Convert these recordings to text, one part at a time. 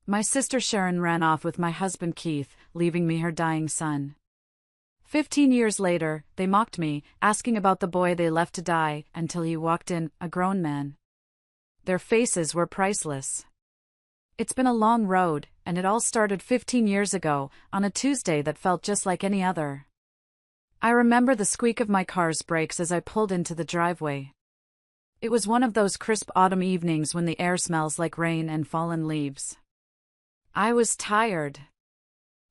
My sister Sharon ran off with my husband Keith, leaving me her dying son. 15 years later, they mocked me, asking about the boy they left to die, until he walked in, a grown man. Their faces were priceless. It's been a long road, and it all started 15 years ago, on a Tuesday that felt just like any other. I remember the squeak of my car's brakes as I pulled into the driveway. It was one of those crisp autumn evenings when the air smells like rain and fallen leaves. I was tired.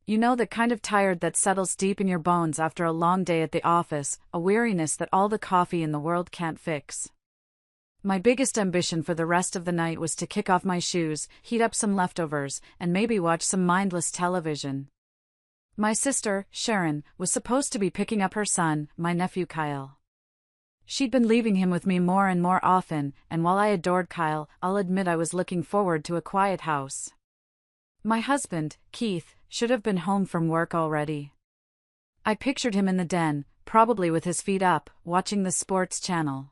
You know, the kind of tired that settles deep in your bones after a long day at the office, a weariness that all the coffee in the world can't fix. My biggest ambition for the rest of the night was to kick off my shoes, heat up some leftovers, and maybe watch some mindless television. My sister, Sharon, was supposed to be picking up her son, my nephew Kyle. She'd been leaving him with me more and more often, and while I adored Kyle, I'll admit I was looking forward to a quiet house. My husband, Keith, should have been home from work already. I pictured him in the den, probably with his feet up, watching the sports channel.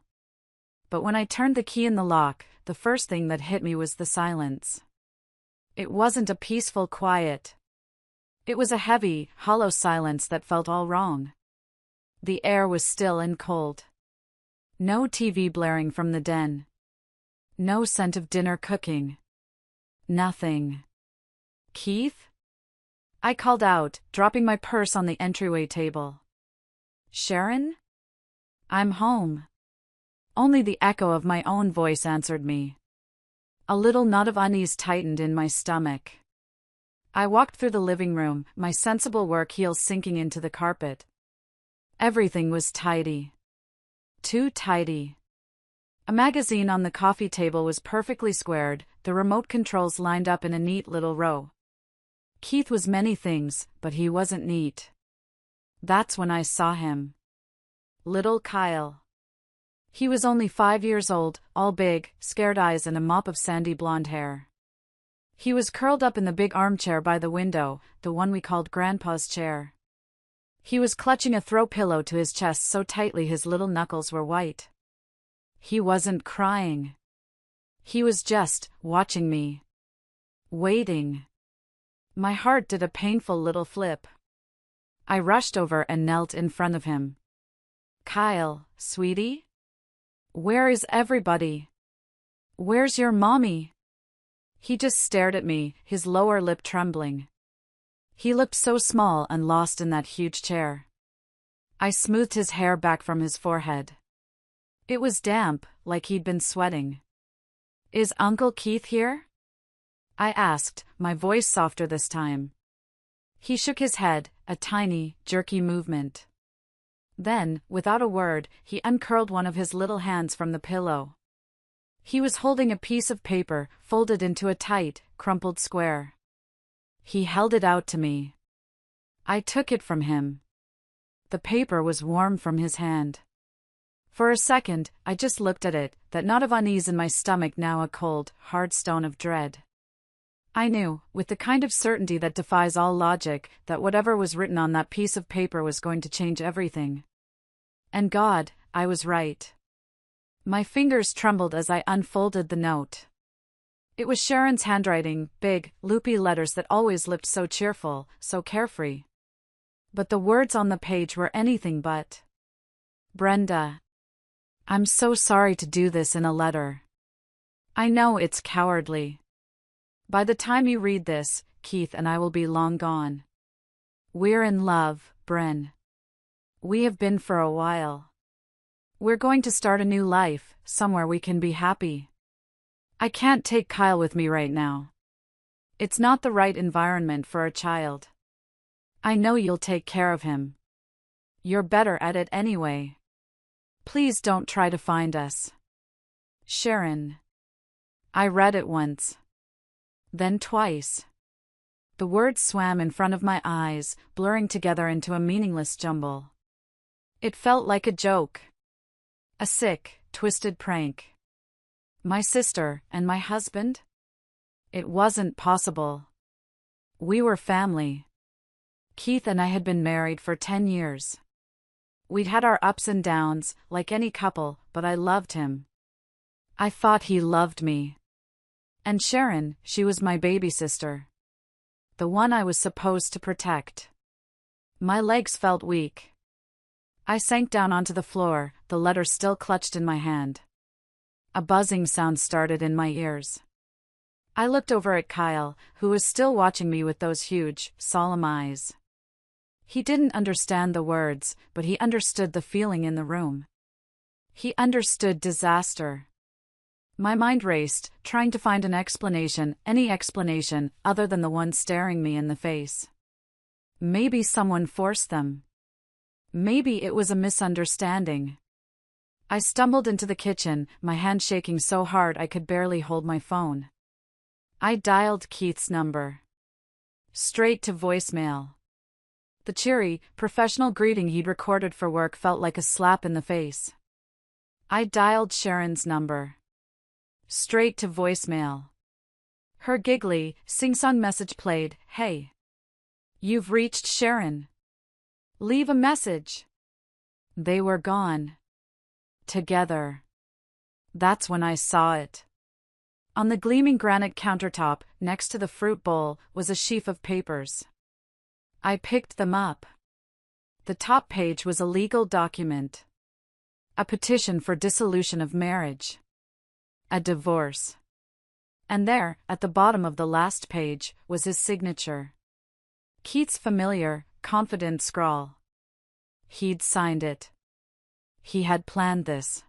But when I turned the key in the lock, the first thing that hit me was the silence. It wasn't a peaceful quiet. It was a heavy, hollow silence that felt all wrong. The air was still and cold. No TV blaring from the den. No scent of dinner cooking. Nothing. Keith? I called out, dropping my purse on the entryway table. Sharon? I'm home. Only the echo of my own voice answered me. A little knot of unease tightened in my stomach. I walked through the living room, my sensible work heels sinking into the carpet. Everything was tidy. Too tidy. A magazine on the coffee table was perfectly squared, the remote controls lined up in a neat little row. Keith was many things, but he wasn't neat. That's when I saw him. Little Kyle. He was only 5 years old, all big, scared eyes and a mop of sandy blonde hair. He was curled up in the big armchair by the window, the one we called Grandpa's chair. He was clutching a throw pillow to his chest so tightly his little knuckles were white. He wasn't crying. He was just watching me. Waiting. My heart did a painful little flip. I rushed over and knelt in front of him. Kyle, sweetie? Where is everybody? Where's your mommy? He just stared at me, his lower lip trembling. He looked so small and lost in that huge chair. I smoothed his hair back from his forehead. It was damp, like he'd been sweating. Is Uncle Keith here? I asked, my voice softer this time. He shook his head, a tiny, jerky movement. Then, without a word, he uncurled one of his little hands from the pillow. He was holding a piece of paper, folded into a tight, crumpled square. He held it out to me. I took it from him. The paper was warm from his hand. For a second, I just looked at it, that knot of unease in my stomach now a cold, hard stone of dread. I knew, with the kind of certainty that defies all logic, that whatever was written on that piece of paper was going to change everything. And God, I was right. My fingers trembled as I unfolded the note. It was Sharon's handwriting, big, loopy letters that always looked so cheerful, so carefree. But the words on the page were anything but. Brenda. I'm so sorry to do this in a letter. I know it's cowardly. By the time you read this, Keith and I will be long gone. We're in love, Bren. We have been for a while. We're going to start a new life, somewhere we can be happy. I can't take Kyle with me right now. It's not the right environment for a child. I know you'll take care of him. You're better at it anyway. Please don't try to find us. Sharon. I read it once. Then twice. The words swam in front of my eyes, blurring together into a meaningless jumble. It felt like a joke. A sick, twisted prank. My sister and my husband? It wasn't possible. We were family. Keith and I had been married for 10 years. We'd had our ups and downs, like any couple, but I loved him. I thought he loved me. And Sharon, she was my baby sister. The one I was supposed to protect. My legs felt weak. I sank down onto the floor, the letter still clutched in my hand. A buzzing sound started in my ears. I looked over at Kyle, who was still watching me with those huge, solemn eyes. He didn't understand the words, but he understood the feeling in the room. He understood disaster. My mind raced, trying to find an explanation, any explanation, other than the one staring me in the face. Maybe someone forced them. Maybe it was a misunderstanding. I stumbled into the kitchen, my hand shaking so hard I could barely hold my phone. I dialed Keith's number. Straight to voicemail. The cheery, professional greeting he'd recorded for work felt like a slap in the face. I dialed Sharon's number. Straight to voicemail. Her giggly, sing-song message played, "Hey. You've reached Sharon. Leave a message." They were gone. Together. That's when I saw it. On the gleaming granite countertop, next to the fruit bowl, was a sheaf of papers. I picked them up. The top page was a legal document. A petition for dissolution of marriage. A divorce. And there, at the bottom of the last page, was his signature. Keith's familiar, confident scrawl. He'd signed it. He had planned this.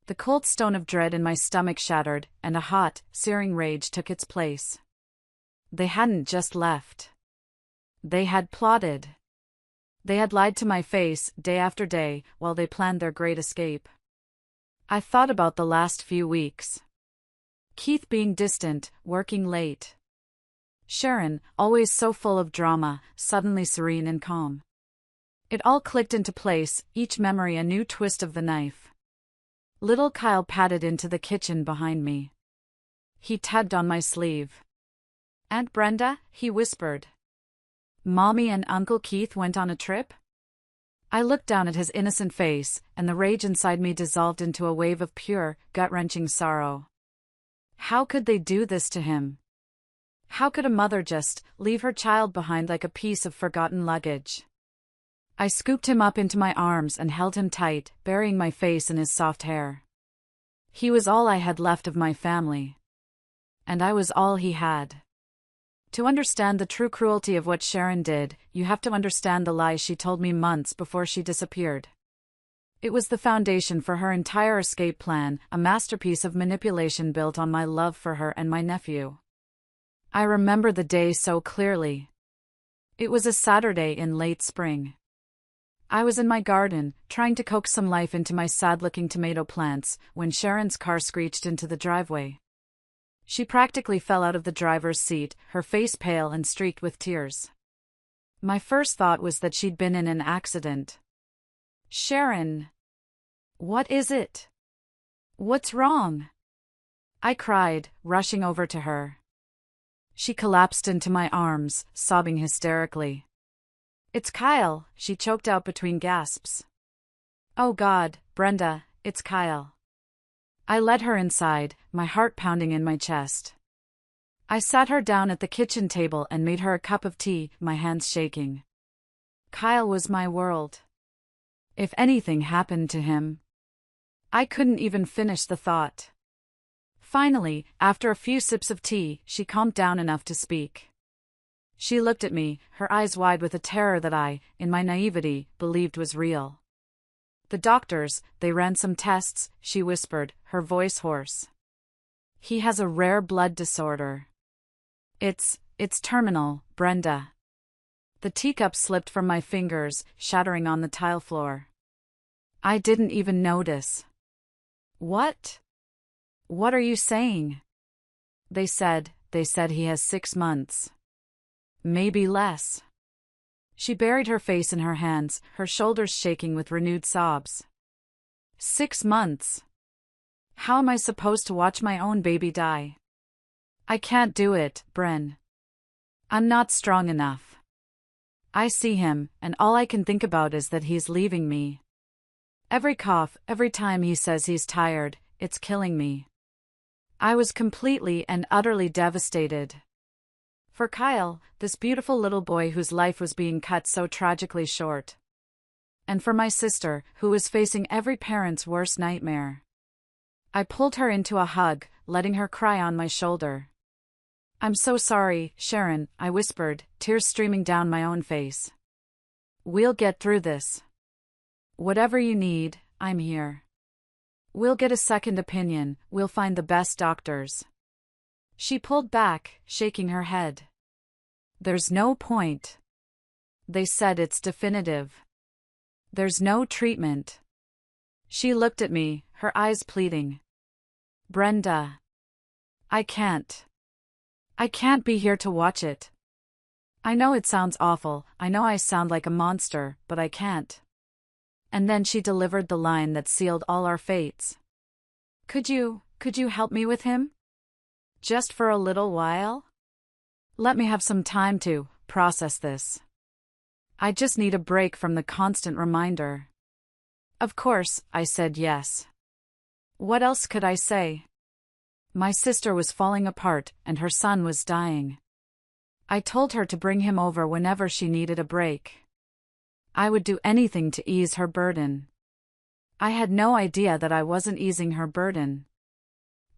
The cold stone of dread in my stomach shattered, and a hot, searing rage took its place. They hadn't just left. They had plotted. They had lied to my face, day after day, while they planned their great escape. I thought about the last few weeks. Keith being distant, working late. Sharon, always so full of drama, suddenly serene and calm. It all clicked into place, each memory a new twist of the knife. Little Kyle padded into the kitchen behind me. He tugged on my sleeve. "Aunt Brenda," he whispered. "Mommy and Uncle Keith went on a trip?" I looked down at his innocent face, and the rage inside me dissolved into a wave of pure, gut-wrenching sorrow. How could they do this to him? How could a mother just leave her child behind like a piece of forgotten luggage? I scooped him up into my arms and held him tight, burying my face in his soft hair. He was all I had left of my family. And I was all he had. To understand the true cruelty of what Sharon did, you have to understand the lie she told me months before she disappeared. It was the foundation for her entire escape plan, a masterpiece of manipulation built on my love for her and my nephew. I remember the day so clearly. It was a Saturday in late spring. I was in my garden, trying to coax some life into my sad-looking tomato plants, when Sharon's car screeched into the driveway. She practically fell out of the driver's seat, her face pale and streaked with tears. My first thought was that she'd been in an accident. "Sharon! What is it? What's wrong?" I cried, rushing over to her. She collapsed into my arms, sobbing hysterically. "It's Kyle," she choked out between gasps. "Oh God, Brenda, it's Kyle." I led her inside, my heart pounding in my chest. I sat her down at the kitchen table and made her a cup of tea, my hands shaking. Kyle was my world. If anything happened to him. I couldn't even finish the thought. Finally, after a few sips of tea, she calmed down enough to speak. She looked at me, her eyes wide with a terror that I, in my naivety, believed was real. "The doctors, they ran some tests," she whispered, her voice hoarse. "He has a rare blood disorder. It's terminal, Brenda." The teacup slipped from my fingers, shattering on the tile floor. I didn't even notice. "What? What are you saying?" They said he has 6 months. Maybe less." She buried her face in her hands, her shoulders shaking with renewed sobs. 6 months. How am I supposed to watch my own baby die? I can't do it, Bren. I'm not strong enough. I see him, and all I can think about is that he's leaving me. Every cough, every time he says he's tired, it's killing me. I was completely and utterly devastated. For Kyle, this beautiful little boy whose life was being cut so tragically short. And for my sister, who was facing every parent's worst nightmare. I pulled her into a hug, letting her cry on my shoulder. "I'm so sorry, Sharon," I whispered, tears streaming down my own face. "We'll get through this. Whatever you need, I'm here. We'll get a second opinion, we'll find the best doctors." She pulled back, shaking her head. "There's no point. They said it's definitive. There's no treatment." She looked at me, her eyes pleading. "Brenda. I can't. I can't be here to watch it. I know it sounds awful, I know I sound like a monster, but I can't." And then she delivered the line that sealed all our fates. Could you help me with him? Just for a little while? Let me have some time to process this. I just need a break from the constant reminder." Of course, I said yes. What else could I say? My sister was falling apart, and her son was dying. I told her to bring him over whenever she needed a break. I would do anything to ease her burden. I had no idea that I wasn't easing her burden.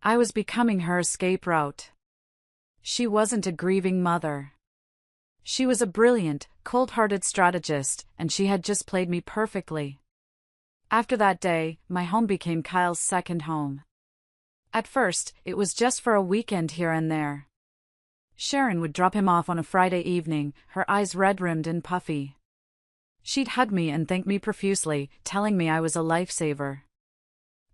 I was becoming her escape route. She wasn't a grieving mother. She was a brilliant, cold-hearted strategist, and she had just played me perfectly. After that day, my home became Kyle's second home. At first, it was just for a weekend here and there. Sharon would drop him off on a Friday evening, her eyes red-rimmed and puffy. She'd hug me and thank me profusely, telling me I was a lifesaver.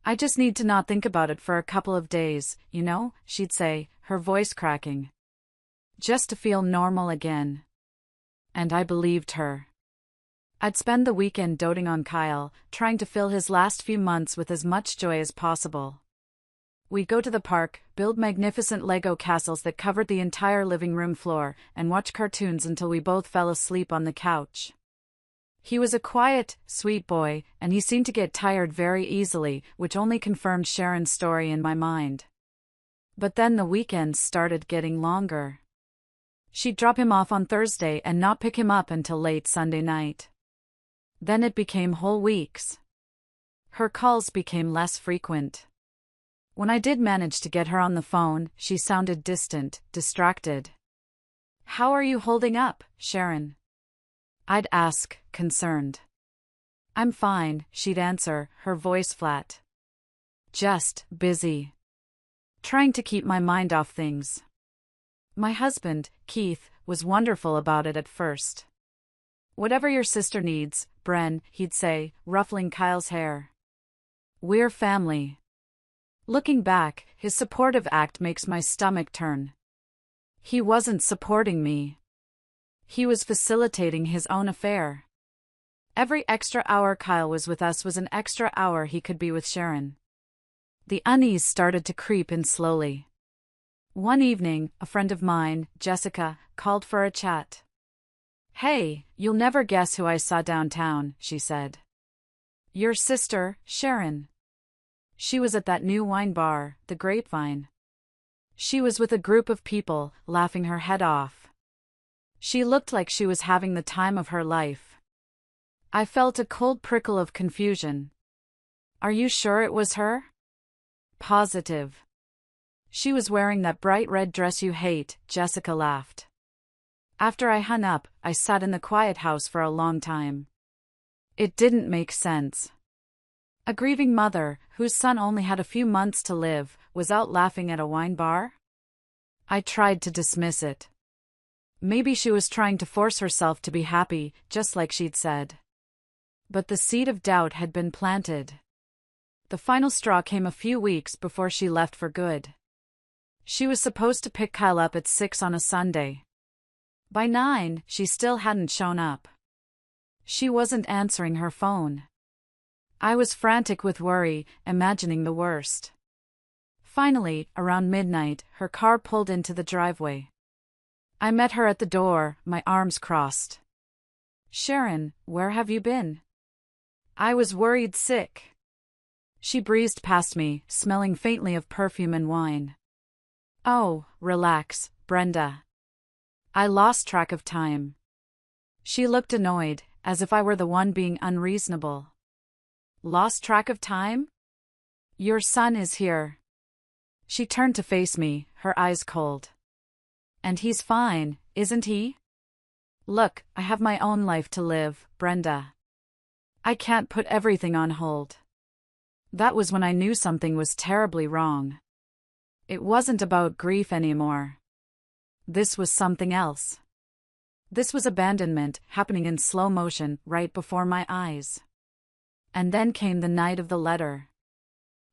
"I just need to not think about it for a couple of days, you know," she'd say, her voice cracking. "Just to feel normal again." And I believed her. I'd spend the weekend doting on Kyle, trying to fill his last few months with as much joy as possible. We'd go to the park, build magnificent Lego castles that covered the entire living room floor, and watch cartoons until we both fell asleep on the couch. He was a quiet, sweet boy, and he seemed to get tired very easily, which only confirmed Sharon's story in my mind. But then the weekends started getting longer. She'd drop him off on Thursday and not pick him up until late Sunday night. Then it became whole weeks. Her calls became less frequent. When I did manage to get her on the phone, she sounded distant, distracted. "How are you holding up, Sharon?" I'd ask, concerned. "I'm fine," she'd answer, her voice flat. "Just busy. Trying to keep my mind off things." My husband, Keith, was wonderful about it at first. "Whatever your sister needs, Bren," he'd say, ruffling Kyle's hair. "We're family." Looking back, his supportive act makes my stomach turn. He wasn't supporting me. He was facilitating his own affair. Every extra hour Kyle was with us was an extra hour he could be with Sharon. The unease started to creep in slowly. One evening, a friend of mine, Jessica, called for a chat. "Hey, you'll never guess who I saw downtown," she said. "Your sister, Sharon. She was at that new wine bar, the Grapevine. She was with a group of people, laughing her head off. She looked like she was having the time of her life." I felt a cold prickle of confusion. "Are you sure it was her?" "Positive. She was wearing that bright red dress you hate," Jessica laughed. After I hung up, I sat in the quiet house for a long time. It didn't make sense. A grieving mother, whose son only had a few months to live, was out laughing at a wine bar? I tried to dismiss it. Maybe she was trying to force herself to be happy, just like she'd said. But the seed of doubt had been planted. The final straw came a few weeks before she left for good. She was supposed to pick Kyle up at 6 on a Sunday. By 9, she still hadn't shown up. She wasn't answering her phone. I was frantic with worry, imagining the worst. Finally, around midnight, her car pulled into the driveway. I met her at the door, my arms crossed. "Sharon, where have you been?" I was worried sick. She breezed past me, smelling faintly of perfume and wine. Oh, relax, Brenda. I lost track of time. She looked annoyed, as if I were the one being unreasonable. Lost track of time? Your son is here. She turned to face me, her eyes cold. And he's fine, isn't he? Look, I have my own life to live, Brenda. I can't put everything on hold. That was when I knew something was terribly wrong. It wasn't about grief anymore. This was something else. This was abandonment, happening in slow motion, right before my eyes. And then came the night of the letter.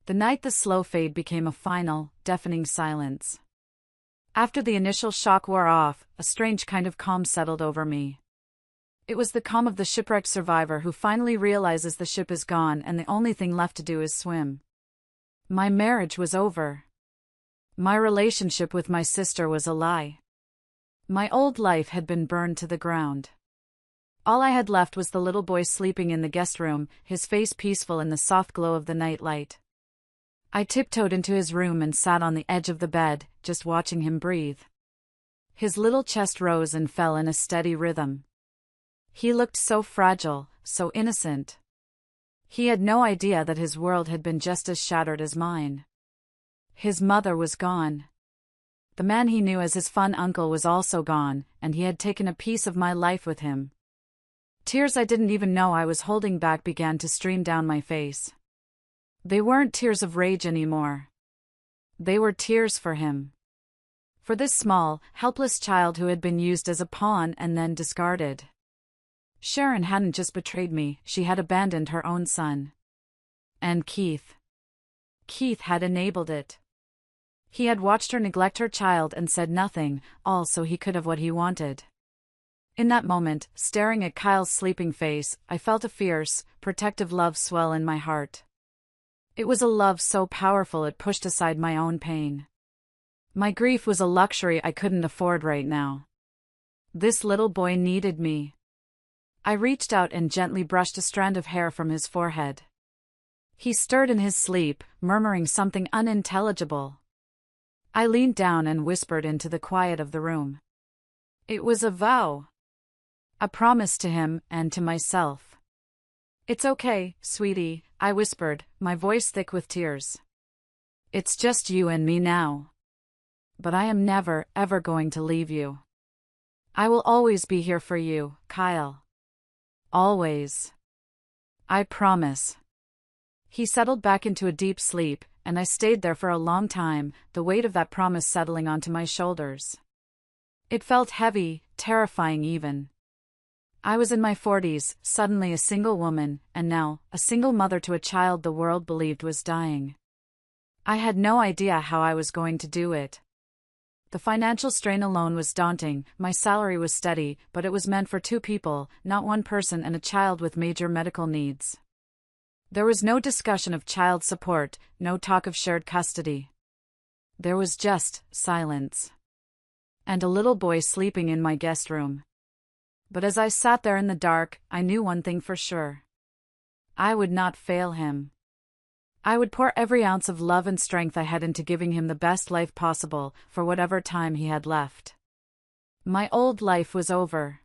The night the slow fade became a final, deafening silence. After the initial shock wore off, a strange kind of calm settled over me. It was the calm of the shipwrecked survivor who finally realizes the ship is gone and the only thing left to do is swim. My marriage was over. My relationship with my sister was a lie. My old life had been burned to the ground. All I had left was the little boy sleeping in the guest room, his face peaceful in the soft glow of the night light. I tiptoed into his room and sat on the edge of the bed, just watching him breathe. His little chest rose and fell in a steady rhythm. He looked so fragile, so innocent. He had no idea that his world had been just as shattered as mine. His mother was gone. The man he knew as his fun uncle was also gone, and he had taken a piece of my life with him. Tears I didn't even know I was holding back began to stream down my face. They weren't tears of rage anymore. They were tears for him. For this small, helpless child who had been used as a pawn and then discarded. Sharon hadn't just betrayed me, she had abandoned her own son. And Keith. Keith had enabled it. He had watched her neglect her child and said nothing, all so he could have what he wanted. In that moment, staring at Kyle's sleeping face, I felt a fierce, protective love swell in my heart. It was a love so powerful it pushed aside my own pain. My grief was a luxury I couldn't afford right now. This little boy needed me. I reached out and gently brushed a strand of hair from his forehead. He stirred in his sleep, murmuring something unintelligible. I leaned down and whispered into the quiet of the room. It was a vow. A promise to him and to myself. It's okay, sweetie, I whispered, my voice thick with tears. It's just you and me now. But I am never, ever going to leave you. I will always be here for you, Kyle. Always. I promise. He settled back into a deep sleep, and I stayed there for a long time, the weight of that promise settling onto my shoulders. It felt heavy, terrifying even. I was in my 40s, suddenly a single woman, and now, a single mother to a child the world believed was dying. I had no idea how I was going to do it. The financial strain alone was daunting, my salary was steady, but it was meant for two people, not one person and a child with major medical needs. There was no discussion of child support, no talk of shared custody. There was just silence. And a little boy sleeping in my guest room. But as I sat there in the dark, I knew one thing for sure. I would not fail him. I would pour every ounce of love and strength I had into giving him the best life possible, for whatever time he had left. My old life was over.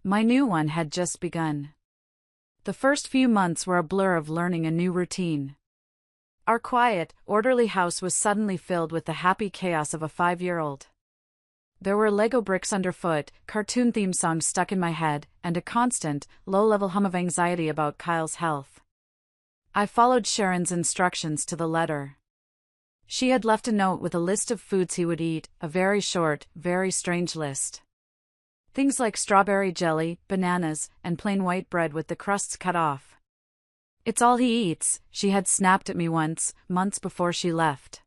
My new one had just begun. The first few months were a blur of learning a new routine. Our quiet, orderly house was suddenly filled with the happy chaos of a 5-year-old. There were Lego bricks underfoot, cartoon theme songs stuck in my head, and a constant, low-level hum of anxiety about Kyle's health. I followed Sharon's instructions to the letter. She had left a note with a list of foods he would eat, a very short, very strange list. Things like strawberry jelly, bananas, and plain white bread with the crusts cut off. It's all he eats, she had snapped at me once, months before she left.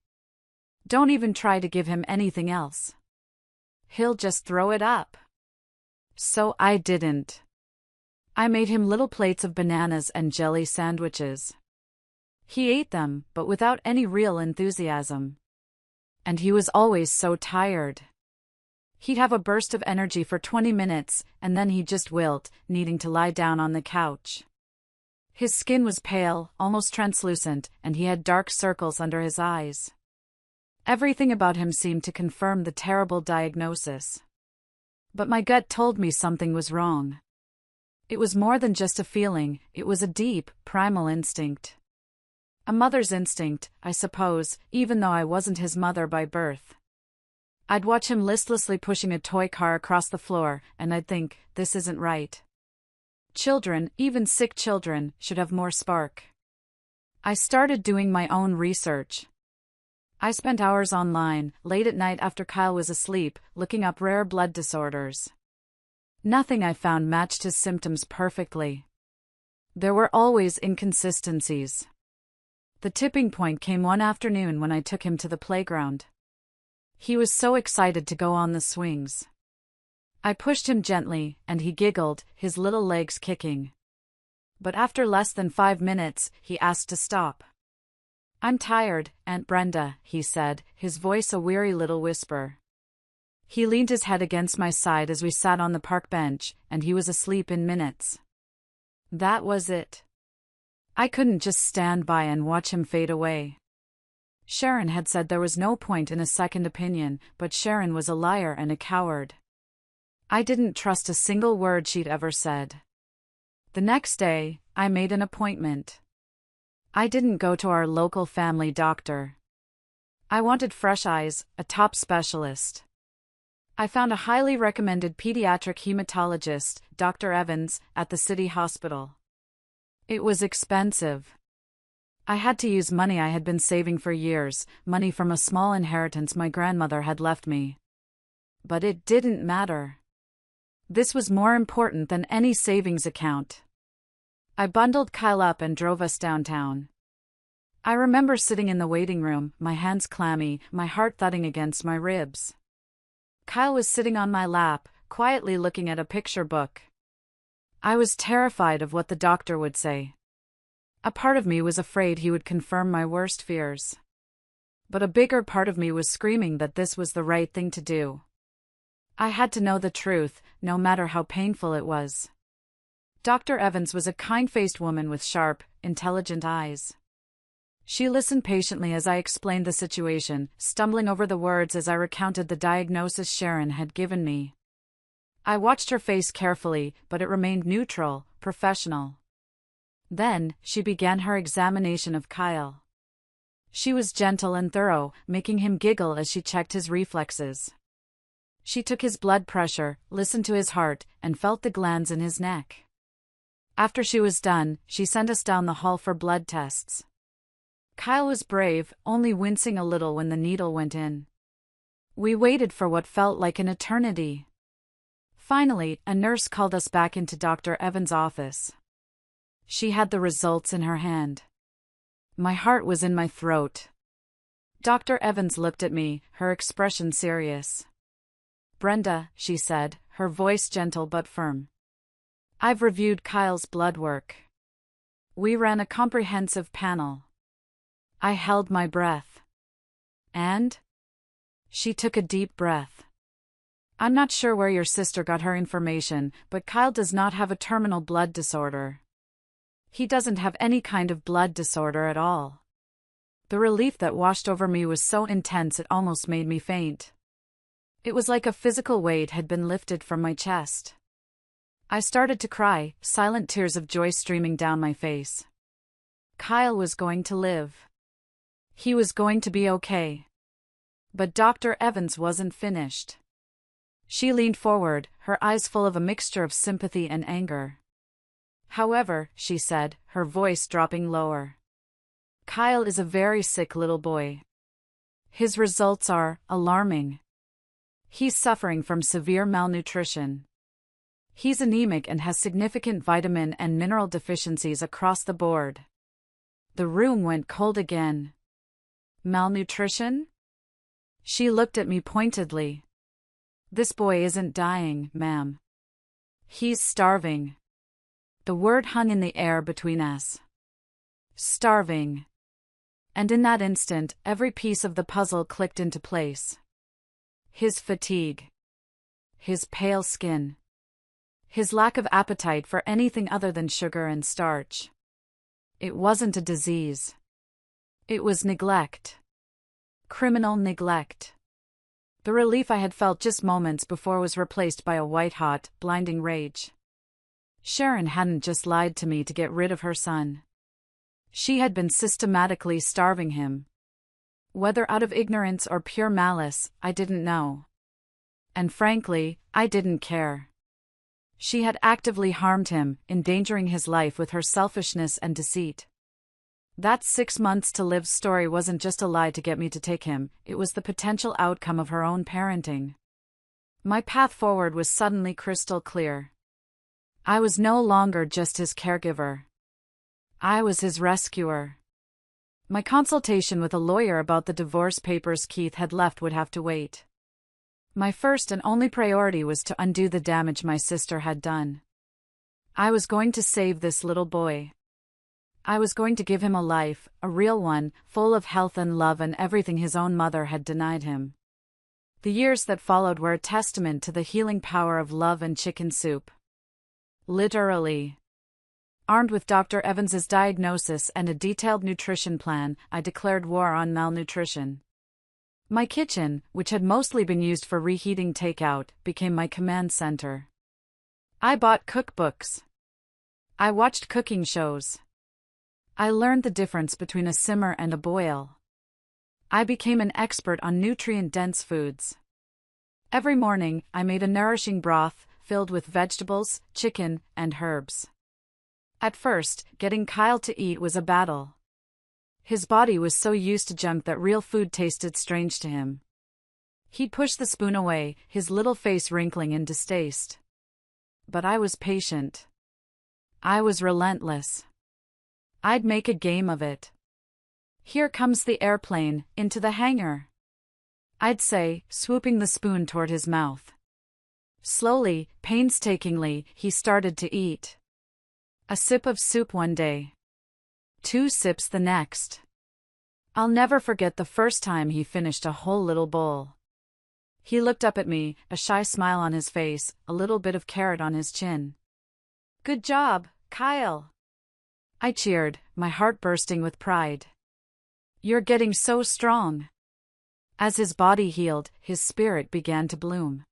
Don't even try to give him anything else. He'll just throw it up. So I didn't. I made him little plates of bananas and jelly sandwiches. He ate them, but without any real enthusiasm. And he was always so tired. He'd have a burst of energy for 20 minutes, and then he'd just wilt, needing to lie down on the couch. His skin was pale, almost translucent, and he had dark circles under his eyes. Everything about him seemed to confirm the terrible diagnosis. But my gut told me something was wrong. It was more than just a feeling, it was a deep, primal instinct. A mother's instinct, I suppose, even though I wasn't his mother by birth. I'd watch him listlessly pushing a toy car across the floor, and I'd think, this isn't right. Children, even sick children, should have more spark. I started doing my own research. I spent hours online, late at night after Kyle was asleep, looking up rare blood disorders. Nothing I found matched his symptoms perfectly. There were always inconsistencies. The tipping point came one afternoon when I took him to the playground. He was so excited to go on the swings. I pushed him gently, and he giggled, his little legs kicking. But after less than 5 minutes, he asked to stop. "I'm tired, Aunt Brenda," he said, his voice a weary little whisper. He leaned his head against my side as we sat on the park bench, and he was asleep in minutes. That was it. I couldn't just stand by and watch him fade away. Sharon had said there was no point in a second opinion, but Sharon was a liar and a coward. I didn't trust a single word she'd ever said. The next day, I made an appointment. I didn't go to our local family doctor. I wanted fresh eyes, a top specialist. I found a highly recommended pediatric hematologist, Dr. Evans, at the city hospital. It was expensive. I had to use money I had been saving for years, money from a small inheritance my grandmother had left me. But it didn't matter. This was more important than any savings account. I bundled Kyle up and drove us downtown. I remember sitting in the waiting room, my hands clammy, my heart thudding against my ribs. Kyle was sitting on my lap, quietly looking at a picture book. I was terrified of what the doctor would say. A part of me was afraid he would confirm my worst fears. But a bigger part of me was screaming that this was the right thing to do. I had to know the truth, no matter how painful it was. Dr. Evans was a kind-faced woman with sharp, intelligent eyes. She listened patiently as I explained the situation, stumbling over the words as I recounted the diagnosis Sharon had given me. I watched her face carefully, but it remained neutral, professional. Then, she began her examination of Kyle. She was gentle and thorough, making him giggle as she checked his reflexes. She took his blood pressure, listened to his heart, and felt the glands in his neck. After she was done, she sent us down the hall for blood tests. Kyle was brave, only wincing a little when the needle went in. We waited for what felt like an eternity. Finally, a nurse called us back into Dr. Evans' office. She had the results in her hand. My heart was in my throat. Dr. Evans looked at me, her expression serious. "Brenda," she said, her voice gentle but firm. "I've reviewed Kyle's blood work. We ran a comprehensive panel." I held my breath. "And?" She took a deep breath. "I'm not sure where your sister got her information, but Kyle does not have a terminal blood disorder. He doesn't have any kind of blood disorder at all." The relief that washed over me was so intense it almost made me faint. It was like a physical weight had been lifted from my chest. I started to cry, silent tears of joy streaming down my face. Kyle was going to live. He was going to be okay. But Dr. Evans wasn't finished. She leaned forward, her eyes full of a mixture of sympathy and anger. "However," she said, her voice dropping lower, "Kyle is a very sick little boy. His results are alarming. He's suffering from severe malnutrition. He's anemic and has significant vitamin and mineral deficiencies across the board." The room went cold again. "Malnutrition?" She looked at me pointedly. "This boy isn't dying, ma'am. He's starving." The word hung in the air between us. Starving. And in that instant, every piece of the puzzle clicked into place. His fatigue. His pale skin. His lack of appetite for anything other than sugar and starch. It wasn't a disease. It was neglect. Criminal neglect. The relief I had felt just moments before was replaced by a white-hot, blinding rage. Sharon hadn't just lied to me to get rid of her son. She had been systematically starving him. Whether out of ignorance or pure malice, I didn't know. And frankly, I didn't care. She had actively harmed him, endangering his life with her selfishness and deceit. That 6 months to live story wasn't just a lie to get me to take him, it was the potential outcome of her own parenting. My path forward was suddenly crystal clear. I was no longer just his caregiver. I was his rescuer. My consultation with a lawyer about the divorce papers Keith had left would have to wait. My first and only priority was to undo the damage my sister had done. I was going to save this little boy. I was going to give him a life, a real one, full of health and love and everything his own mother had denied him. The years that followed were a testament to the healing power of love and chicken soup. Literally. Armed with Dr. Evans's diagnosis and a detailed nutrition plan, I declared war on malnutrition. My kitchen, which had mostly been used for reheating takeout, became my command center. I bought cookbooks. I watched cooking shows. I learned the difference between a simmer and a boil. I became an expert on nutrient-dense foods. Every morning, I made a nourishing broth, filled with vegetables, chicken, and herbs. At first, getting Kyle to eat was a battle. His body was so used to junk that real food tasted strange to him. He'd push the spoon away, his little face wrinkling in distaste. But I was patient. I was relentless. I'd make a game of it. Here comes the airplane, into the hangar, I'd say, swooping the spoon toward his mouth. Slowly, painstakingly, he started to eat. A sip of soup one day. 2 sips the next. I'll never forget the first time he finished a whole little bowl. He looked up at me, a shy smile on his face, a little bit of carrot on his chin. "Good job, Kyle." I cheered, my heart bursting with pride. "You're getting so strong." As his body healed, his spirit began to bloom.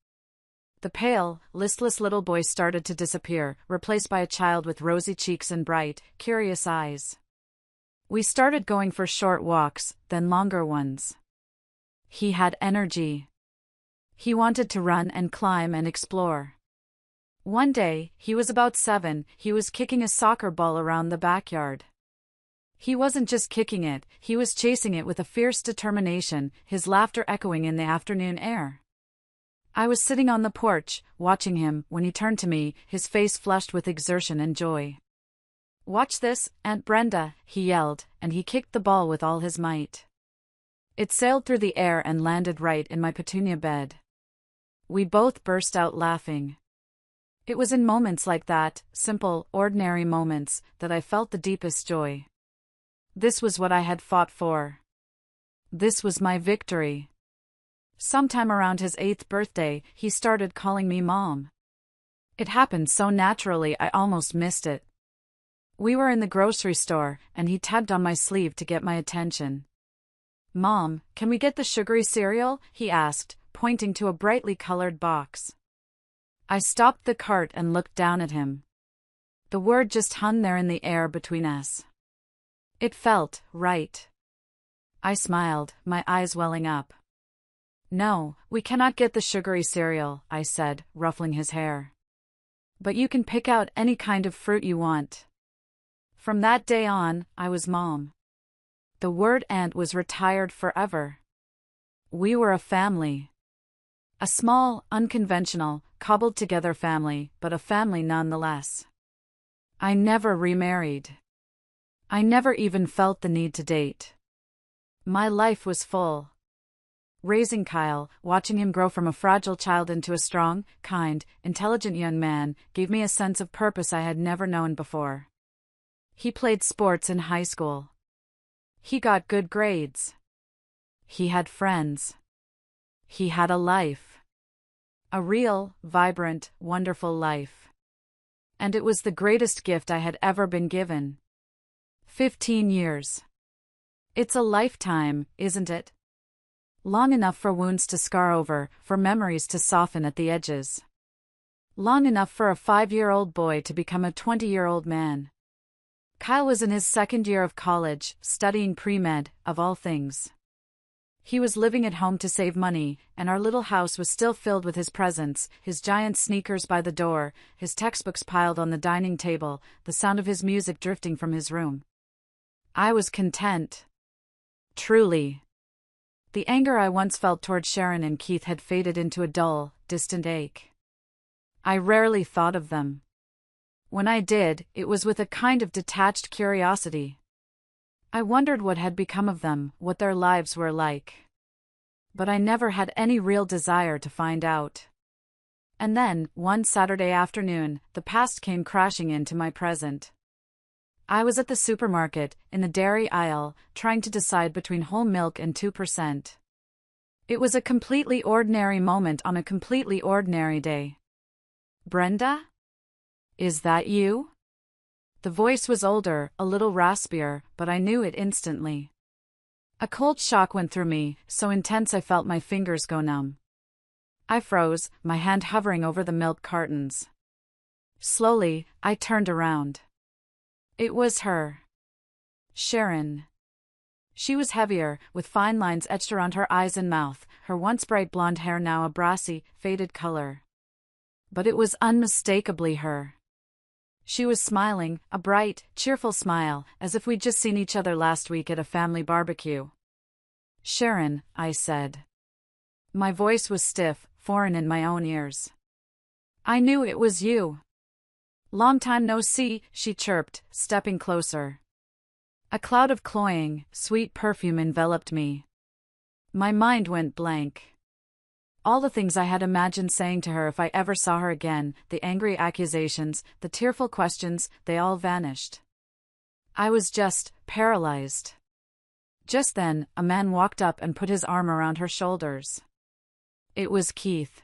The pale, listless little boy started to disappear, replaced by a child with rosy cheeks and bright, curious eyes. We started going for short walks, then longer ones. He had energy. He wanted to run and climb and explore. One day, he was about 7, he was kicking a soccer ball around the backyard. He wasn't just kicking it, he was chasing it with a fierce determination, his laughter echoing in the afternoon air. I was sitting on the porch, watching him, when he turned to me, his face flushed with exertion and joy. "Watch this, Aunt Brenda," he yelled, and he kicked the ball with all his might. It sailed through the air and landed right in my petunia bed. We both burst out laughing. It was in moments like that, simple, ordinary moments, that I felt the deepest joy. This was what I had fought for. This was my victory. Sometime around his 8th birthday, he started calling me Mom. It happened so naturally I almost missed it. We were in the grocery store, and he tugged on my sleeve to get my attention. "Mom, can we get the sugary cereal?" he asked, pointing to a brightly colored box. I stopped the cart and looked down at him. The word just hung there in the air between us. It felt right. I smiled, my eyes welling up. "No, we cannot get the sugary cereal," I said, ruffling his hair. "But you can pick out any kind of fruit you want." From that day on, I was Mom. The word aunt was retired forever. We were a family. A small, unconventional, cobbled-together family, but a family nonetheless. I never remarried. I never even felt the need to date. My life was full. Raising Kyle, watching him grow from a fragile child into a strong, kind, intelligent young man, gave me a sense of purpose I had never known before. He played sports in high school. He got good grades. He had friends. He had a life. A real, vibrant, wonderful life. And it was the greatest gift I had ever been given. 15 years. It's a lifetime, isn't it? Long enough for wounds to scar over, for memories to soften at the edges. Long enough for a 5-year-old boy to become a 20-year-old man. Kyle was in his second year of college, studying pre-med, of all things. He was living at home to save money, and our little house was still filled with his presents, his giant sneakers by the door, his textbooks piled on the dining table, the sound of his music drifting from his room. I was content. Truly. The anger I once felt toward Sharon and Keith had faded into a dull, distant ache. I rarely thought of them. When I did, it was with a kind of detached curiosity. I wondered what had become of them, what their lives were like. But I never had any real desire to find out. And then, one Saturday afternoon, the past came crashing into my present. I was at the supermarket, in the dairy aisle, trying to decide between whole milk and 2%. It was a completely ordinary moment on a completely ordinary day. Brenda? Is that you? The voice was older, a little raspier, but I knew it instantly. A cold shock went through me, so intense I felt my fingers go numb. I froze, my hand hovering over the milk cartons. Slowly, I turned around. It was her. Sharon. She was heavier, with fine lines etched around her eyes and mouth, her once bright blonde hair now a brassy, faded color. But it was unmistakably her. She was smiling, a bright, cheerful smile, as if we'd just seen each other last week at a family barbecue. Sharon, I said. My voice was stiff, foreign in my own ears. I knew it was you. Long time no see, she chirped, stepping closer. A cloud of cloying, sweet perfume enveloped me. My mind went blank. All the things I had imagined saying to her if I ever saw her again, the angry accusations, the tearful questions, they all vanished. I was just paralyzed. Just then, a man walked up and put his arm around her shoulders. It was Keith.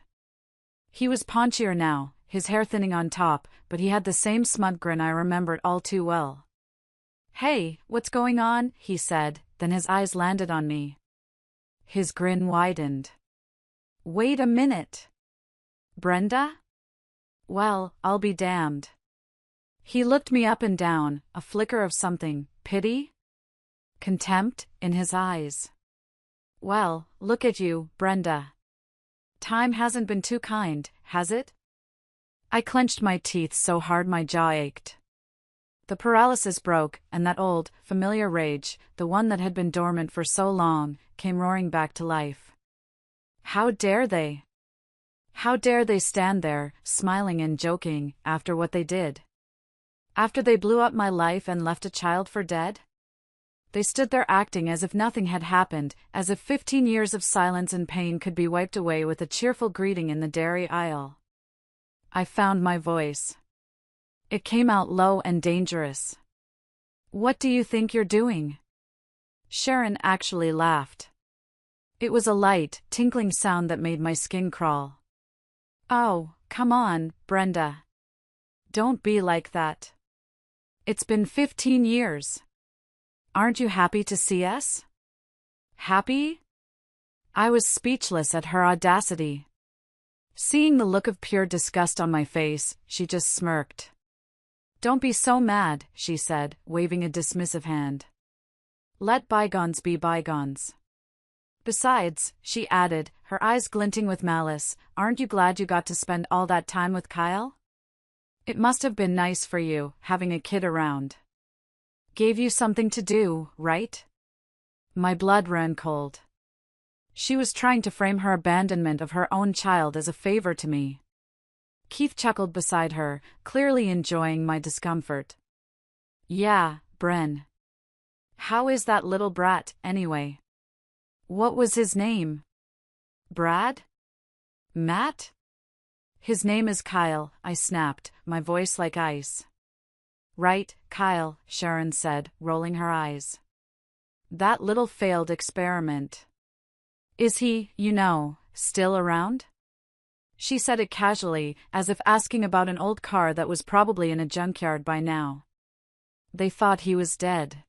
He was paunchier now, his hair thinning on top, but he had the same smug grin I remembered all too well. Hey, what's going on? He said, then his eyes landed on me. His grin widened. Wait a minute. Brenda? Well, I'll be damned. He looked me up and down, a flicker of something, pity? Contempt, in his eyes. Well, look at you, Brenda. Time hasn't been too kind, has it? I clenched my teeth so hard my jaw ached. The paralysis broke, and that old, familiar rage, the one that had been dormant for so long, came roaring back to life. How dare they? How dare they stand there, smiling and joking, after what they did? After they blew up my life and left a child for dead? They stood there acting as if nothing had happened, as if 15 years of silence and pain could be wiped away with a cheerful greeting in the dairy aisle. I found my voice. It came out low and dangerous. What do you think you're doing? Sharon actually laughed. It was a light, tinkling sound that made my skin crawl. Oh, come on, Brenda. Don't be like that. It's been 15 years. Aren't you happy to see us? Happy? I was speechless at her audacity. Seeing the look of pure disgust on my face, she just smirked. Don't be so mad, she said, waving a dismissive hand. Let bygones be bygones. Besides, she added, her eyes glinting with malice, aren't you glad you got to spend all that time with Kyle? It must have been nice for you, having a kid around. Gave you something to do, right? My blood ran cold. She was trying to frame her abandonment of her own child as a favor to me. Keith chuckled beside her, clearly enjoying my discomfort. Yeah, Bren. How is that little brat, anyway? What was his name? Brad? Matt? His name is Kyle, I snapped, my voice like ice. Right, Kyle, Sharon said, rolling her eyes. That little failed experiment. Is he, still around? She said it casually, as if asking about an old car that was probably in a junkyard by now. They thought he was dead.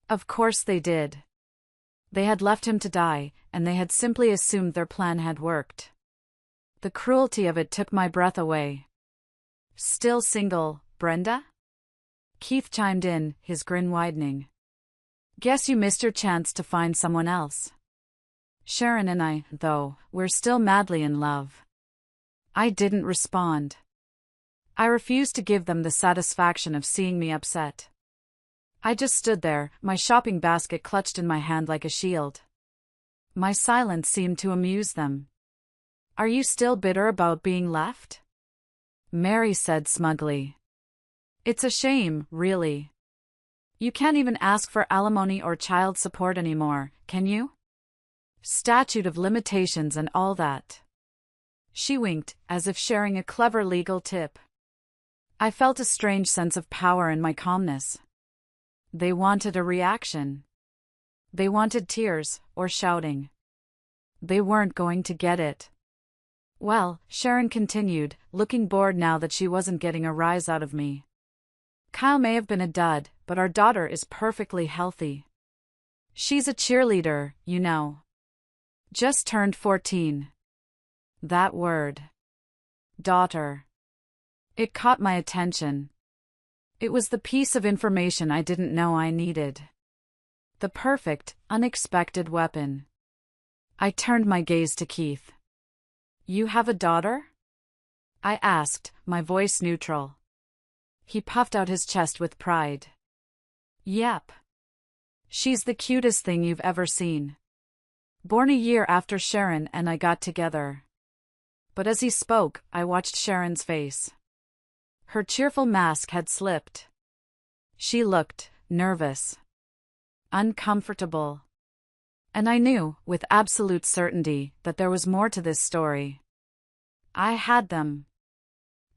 Of course they did. They had left him to die, and they had simply assumed their plan had worked. The cruelty of it took my breath away. Still single, Brenda? Keith chimed in, his grin widening. Guess you missed your chance to find someone else. Sharon and I, though, we're still madly in love. I didn't respond. I refused to give them the satisfaction of seeing me upset. I just stood there, my shopping basket clutched in my hand like a shield. My silence seemed to amuse them. Are you still bitter about being left? Mary said smugly. It's a shame, really. You can't even ask for alimony or child support anymore, can you? Statute of limitations and all that. She winked, as if sharing a clever legal tip. I felt a strange sense of power in my calmness. They wanted a reaction. They wanted tears, or shouting. They weren't going to get it. Well, Sharon continued, looking bored now that she wasn't getting a rise out of me. Kyle may have been a dud, but our daughter is perfectly healthy. She's a cheerleader, you know. Just turned 14. That word. Daughter. It caught my attention. It was the piece of information I didn't know I needed. The perfect, unexpected weapon. I turned my gaze to Keith. You have a daughter? I asked, my voice neutral. He puffed out his chest with pride. Yep. She's the cutest thing you've ever seen. Born a year after Sharon and I got together. But as he spoke, I watched Sharon's face. Her cheerful mask had slipped. She looked nervous, uncomfortable. And I knew, with absolute certainty, that there was more to this story. I had them.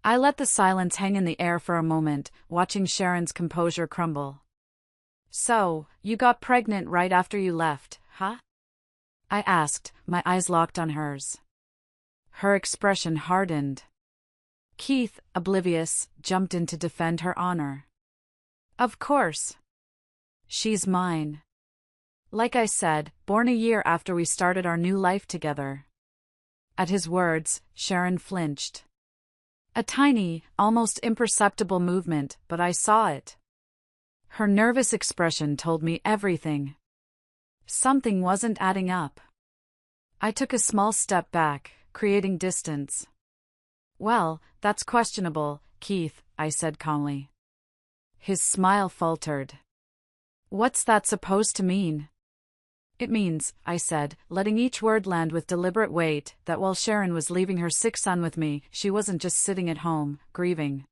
I let the silence hang in the air for a moment, watching Sharon's composure crumble. So, you got pregnant right after you left, huh? I asked, my eyes locked on hers. Her expression hardened. Keith, oblivious, jumped in to defend her honor. Of course. She's mine. Like I said, born a year after we started our new life together. At his words, Sharon flinched. A tiny, almost imperceptible movement, but I saw it. Her nervous expression told me everything. Something wasn't adding up. I took a small step back, creating distance. Well, that's questionable, Keith, I said calmly. His smile faltered. What's that supposed to mean? It means, I said, letting each word land with deliberate weight, that while Sharon was leaving her sick son with me, she wasn't just sitting at home, grieving.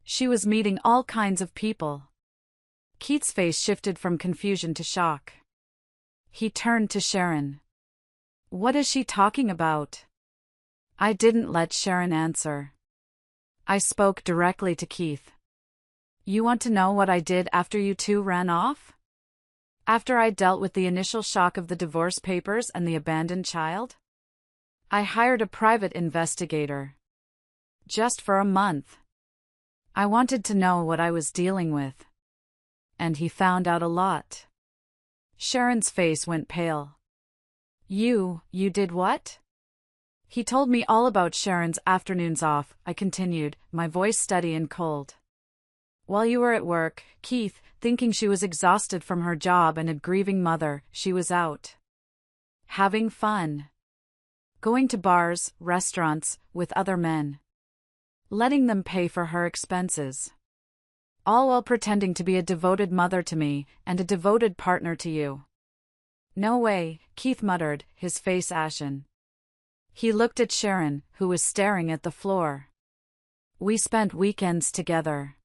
She was meeting all kinds of people. Keith's face shifted from confusion to shock. He turned to Sharon. What is she talking about? I didn't let Sharon answer. I spoke directly to Keith. You want to know what I did after you two ran off? After I dealt with the initial shock of the divorce papers and the abandoned child? I hired a private investigator. Just for a month. I wanted to know what I was dealing with. And he found out a lot. Sharon's face went pale. You did what? He told me all about Sharon's afternoons off, I continued, my voice steady and cold. While you were at work, Keith, thinking she was exhausted from her job and a grieving mother, she was out. Having fun. Going to bars, restaurants, with other men. Letting them pay for her expenses. All while pretending to be a devoted mother to me, and a devoted partner to you. No way, Keith muttered, his face ashen. He looked at Sharon, who was staring at the floor. We spent weekends together.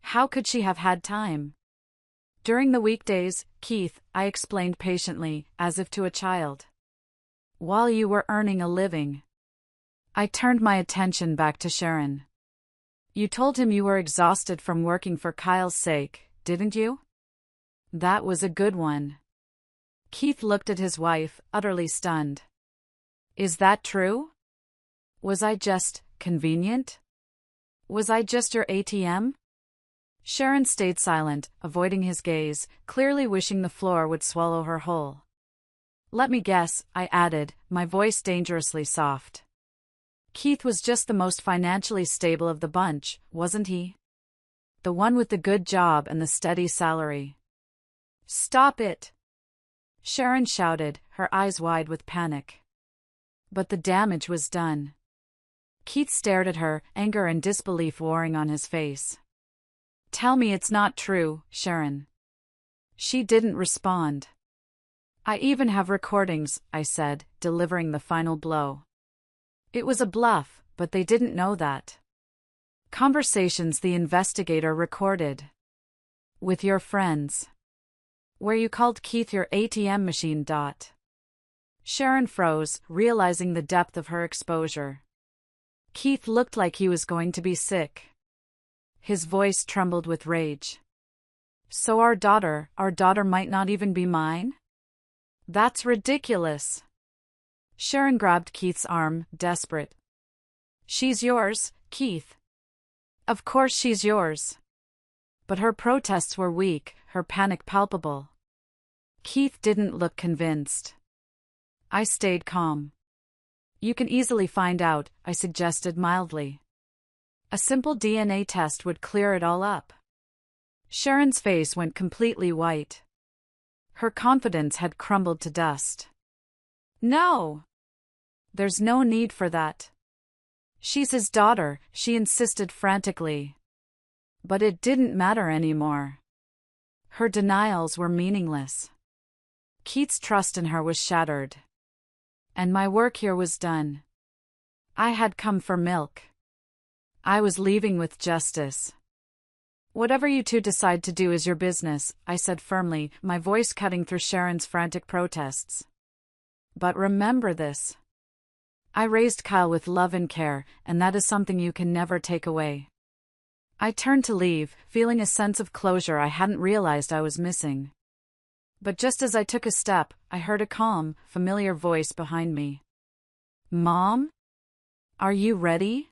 How could she have had time? During the weekdays, Keith, I explained patiently, as if to a child. While you were earning a living. I turned my attention back to Sharon. You told him you were exhausted from working for Kyle's sake, didn't you? That was a good one. Keith looked at his wife, utterly stunned. Is that true? Was I just convenient? Was I just your ATM? Sharon stayed silent, avoiding his gaze, clearly wishing the floor would swallow her whole. Let me guess, I added, my voice dangerously soft. Keith was just the most financially stable of the bunch, wasn't he? The one with the good job and the steady salary. Stop it! Sharon shouted, her eyes wide with panic. But the damage was done. Keith stared at her, anger and disbelief warring on his face. Tell me it's not true, Sharon. She didn't respond. I even have recordings, I said, delivering the final blow. It was a bluff, but they didn't know that. Conversations the investigator recorded. With your friends. Where you called Keith your ATM machine. Sharon froze, realizing the depth of her exposure. Keith looked like he was going to be sick. His voice trembled with rage. So our daughter might not even be mine? That's ridiculous. Sharon grabbed Keith's arm, desperate. She's yours, Keith. Of course she's yours. But her protests were weak, her panic palpable. Keith didn't look convinced. I stayed calm. You can easily find out, I suggested mildly. A simple DNA test would clear it all up. Sharon's face went completely white. Her confidence had crumbled to dust. No! There's no need for that. She's his daughter, she insisted frantically. But it didn't matter anymore. Her denials were meaningless. Keith's trust in her was shattered. And my work here was done. I had come for milk. I was leaving with justice. Whatever you two decide to do is your business, I said firmly, my voice cutting through Sharon's frantic protests. But remember this. I raised Kyle with love and care, and that is something you can never take away. I turned to leave, feeling a sense of closure I hadn't realized I was missing. But just as I took a step, I heard a calm, familiar voice behind me. Mom? Are you ready?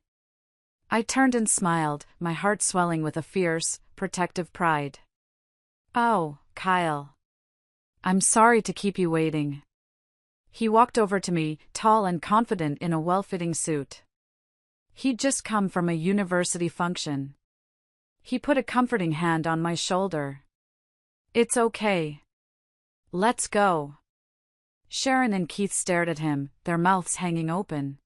I turned and smiled, my heart swelling with a fierce, protective pride. Oh, Kyle. I'm sorry to keep you waiting. He walked over to me, tall and confident in a well-fitting suit. He'd just come from a university function. He put a comforting hand on my shoulder. It's okay. Let's go. Sharon and Keith stared at him, their mouths hanging open.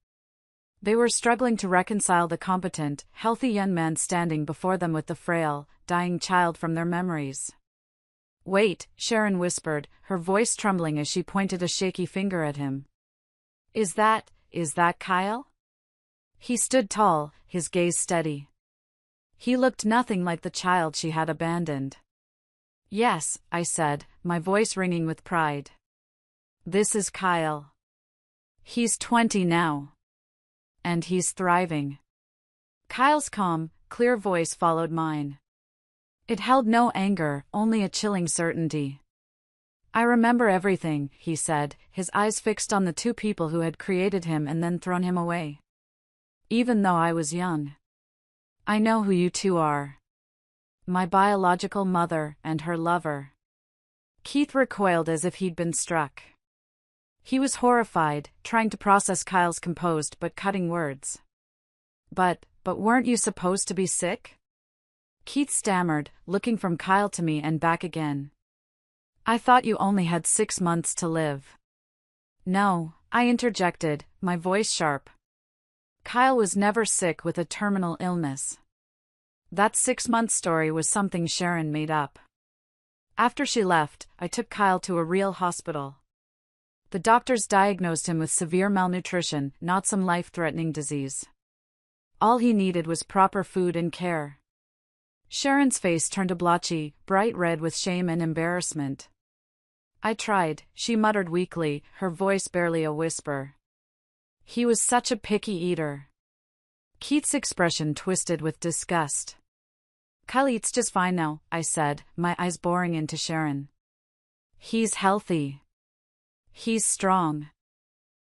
They were struggling to reconcile the competent, healthy young man standing before them with the frail, dying child from their memories. Wait, Sharon whispered, her voice trembling as she pointed a shaky finger at him. Is that Kyle? He stood tall, his gaze steady. He looked nothing like the child she had abandoned. Yes, I said, my voice ringing with pride. This is Kyle. He's 20 now. And he's thriving. Kyle's calm, clear voice followed mine. It held no anger, only a chilling certainty. I remember everything, he said, his eyes fixed on the two people who had created him and then thrown him away. Even though I was young. I know who you two are. My biological mother and her lover. Keith recoiled as if he'd been struck. He was horrified, trying to process Kyle's composed but cutting words. But weren't you supposed to be sick? Keith stammered, looking from Kyle to me and back again. I thought you only had 6 months to live. No, I interjected, my voice sharp. Kyle was never sick with a terminal illness. That 6-month story was something Sharon made up. After she left, I took Kyle to a real hospital. The doctors diagnosed him with severe malnutrition, not some life-threatening disease. All he needed was proper food and care. Sharon's face turned a blotchy, bright red with shame and embarrassment. I tried, she muttered weakly, her voice barely a whisper. He was such a picky eater. Keith's expression twisted with disgust. Kyle eats just fine now, I said, my eyes boring into Sharon. He's healthy. He's strong.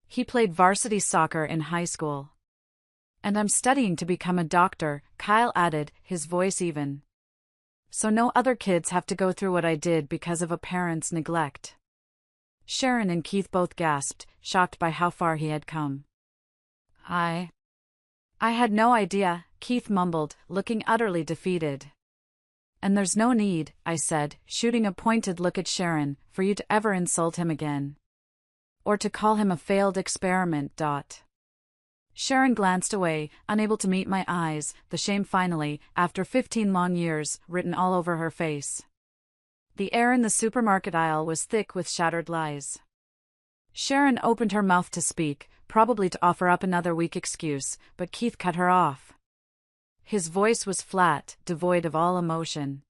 He played varsity soccer in high school. And I'm studying to become a doctor, Kyle added, his voice even. So no other kids have to go through what I did because of a parent's neglect. Sharon and Keith both gasped, shocked by how far he had come. I had no idea, Keith mumbled, looking utterly defeated. And there's no need, I said, shooting a pointed look at Sharon, for you to ever insult him again. Or to call him a failed experiment. Sharon glanced away, unable to meet my eyes, the shame finally, after 15 long years, written all over her face. The air in the supermarket aisle was thick with shattered lies. Sharon opened her mouth to speak, probably to offer up another weak excuse, but Keith cut her off. His voice was flat, devoid of all emotion.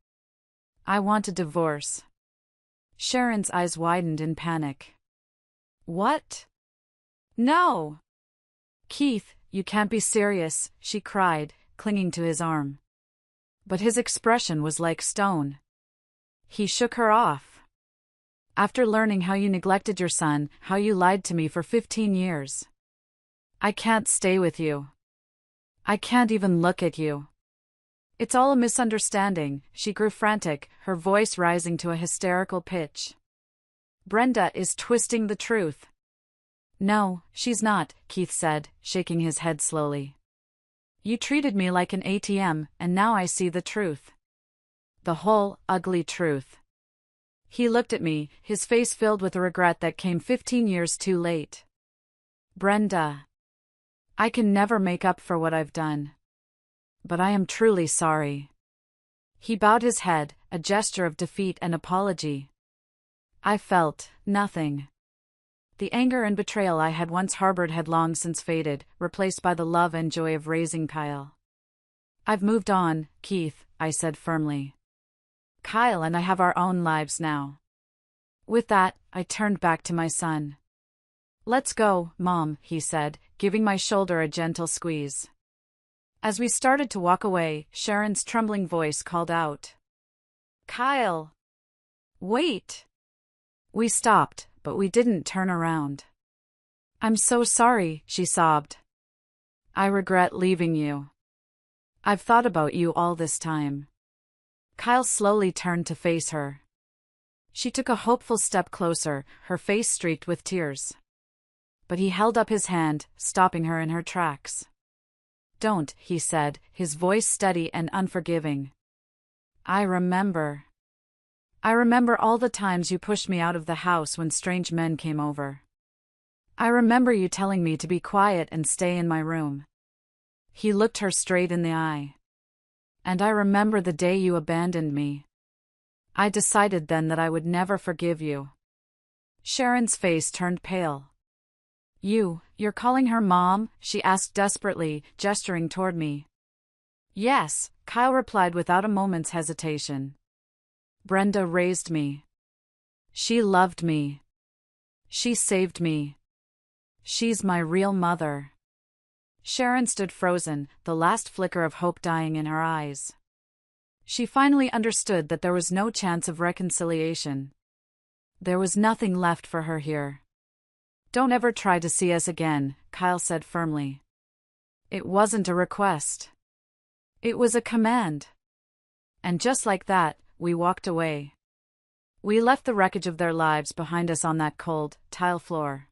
I want a divorce. Sharon's eyes widened in panic. What? No! Keith, you can't be serious, she cried, clinging to his arm. But his expression was like stone. He shook her off. After learning how you neglected your son, how you lied to me for 15 years. I can't stay with you. I can't even look at you. It's all a misunderstanding, she grew frantic, her voice rising to a hysterical pitch. Brenda is twisting the truth. No, she's not, Keith said, shaking his head slowly. You treated me like an ATM, and now I see the truth. The whole, ugly truth. He looked at me, his face filled with a regret that came 15 years too late. Brenda. I can never make up for what I've done. But I am truly sorry. He bowed his head, a gesture of defeat and apology. I felt nothing. The anger and betrayal I had once harbored had long since faded, replaced by the love and joy of raising Kyle. I've moved on, Keith, I said firmly. Kyle and I have our own lives now. With that, I turned back to my son. Let's go, Mom, he said, giving my shoulder a gentle squeeze. As we started to walk away, Sharon's trembling voice called out. Kyle! Wait! We stopped, but we didn't turn around. I'm so sorry, she sobbed. I regret leaving you. I've thought about you all this time. Kyle slowly turned to face her. She took a hopeful step closer, her face streaked with tears. But he held up his hand, stopping her in her tracks. Don't, he said, his voice steady and unforgiving. I remember all the times you pushed me out of the house when strange men came over. I remember you telling me to be quiet and stay in my room. He looked her straight in the eye. And I remember the day you abandoned me. I decided then that I would never forgive you. Sharon's face turned pale. You're calling her Mom? She asked desperately, gesturing toward me. Yes, Kyle replied without a moment's hesitation. Brenda raised me. She loved me. She saved me. She's my real mother. Sharon stood frozen, the last flicker of hope dying in her eyes. She finally understood that there was no chance of reconciliation. There was nothing left for her here. Don't ever try to see us again, Kyle said firmly. It wasn't a request. It was a command. And just like that, we walked away. We left the wreckage of their lives behind us on that cold, tile floor.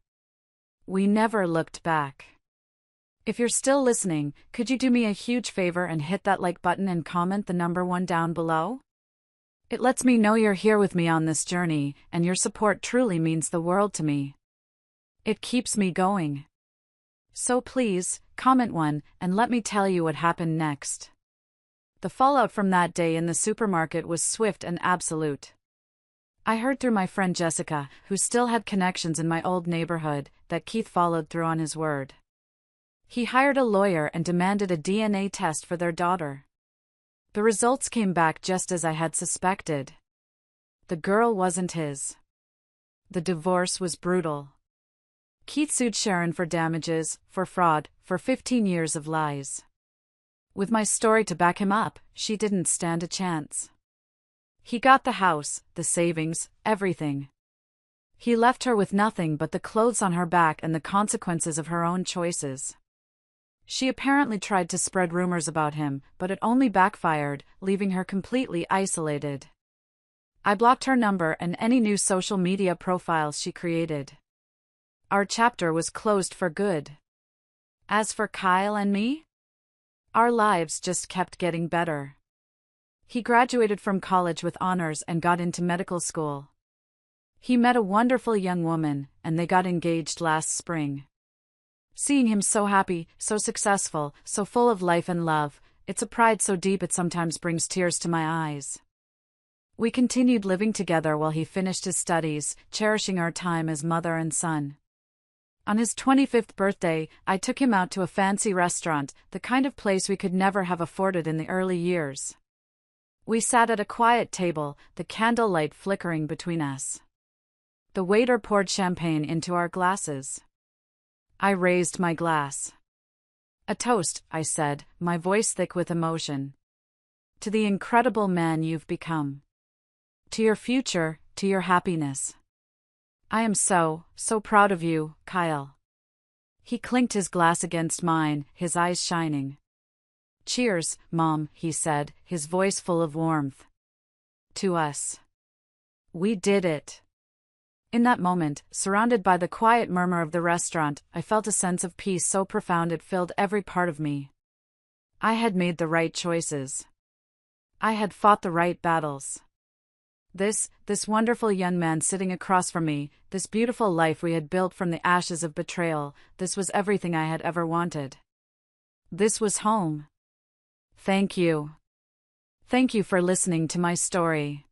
We never looked back. If you're still listening, could you do me a huge favor and hit that like button and comment the number 1 down below? It lets me know you're here with me on this journey, and your support truly means the world to me. It keeps me going. So please, comment 1, and let me tell you what happened next. The fallout from that day in the supermarket was swift and absolute. I heard through my friend Jessica, who still had connections in my old neighborhood, that Keith followed through on his word. He hired a lawyer and demanded a DNA test for their daughter. The results came back just as I had suspected. The girl wasn't his. The divorce was brutal. Keith sued Sharon for damages, for fraud, for 15 years of lies. With my story to back him up, she didn't stand a chance. He got the house, the savings, everything. He left her with nothing but the clothes on her back and the consequences of her own choices. She apparently tried to spread rumors about him, but it only backfired, leaving her completely isolated. I blocked her number and any new social media profiles she created. Our chapter was closed for good. As for Kyle and me, our lives just kept getting better. He graduated from college with honors and got into medical school. He met a wonderful young woman, and they got engaged last spring. Seeing him so happy, so successful, so full of life and love, it's a pride so deep it sometimes brings tears to my eyes. We continued living together while he finished his studies, cherishing our time as mother and son. On his 25th birthday, I took him out to a fancy restaurant, the kind of place we could never have afforded in the early years. We sat at a quiet table, the candlelight flickering between us. The waiter poured champagne into our glasses. I raised my glass. "A toast," I said, my voice thick with emotion. "To the incredible man you've become. To your future, to your happiness. I am so proud of you, Kyle." He clinked his glass against mine, his eyes shining. "Cheers, Mom," he said, his voice full of warmth. "To us. We did it." In that moment, surrounded by the quiet murmur of the restaurant, I felt a sense of peace so profound it filled every part of me. I had made the right choices. I had fought the right battles. This wonderful young man sitting across from me, this beautiful life we had built from the ashes of betrayal, this was everything I had ever wanted. This was home. Thank you. Thank you for listening to my story.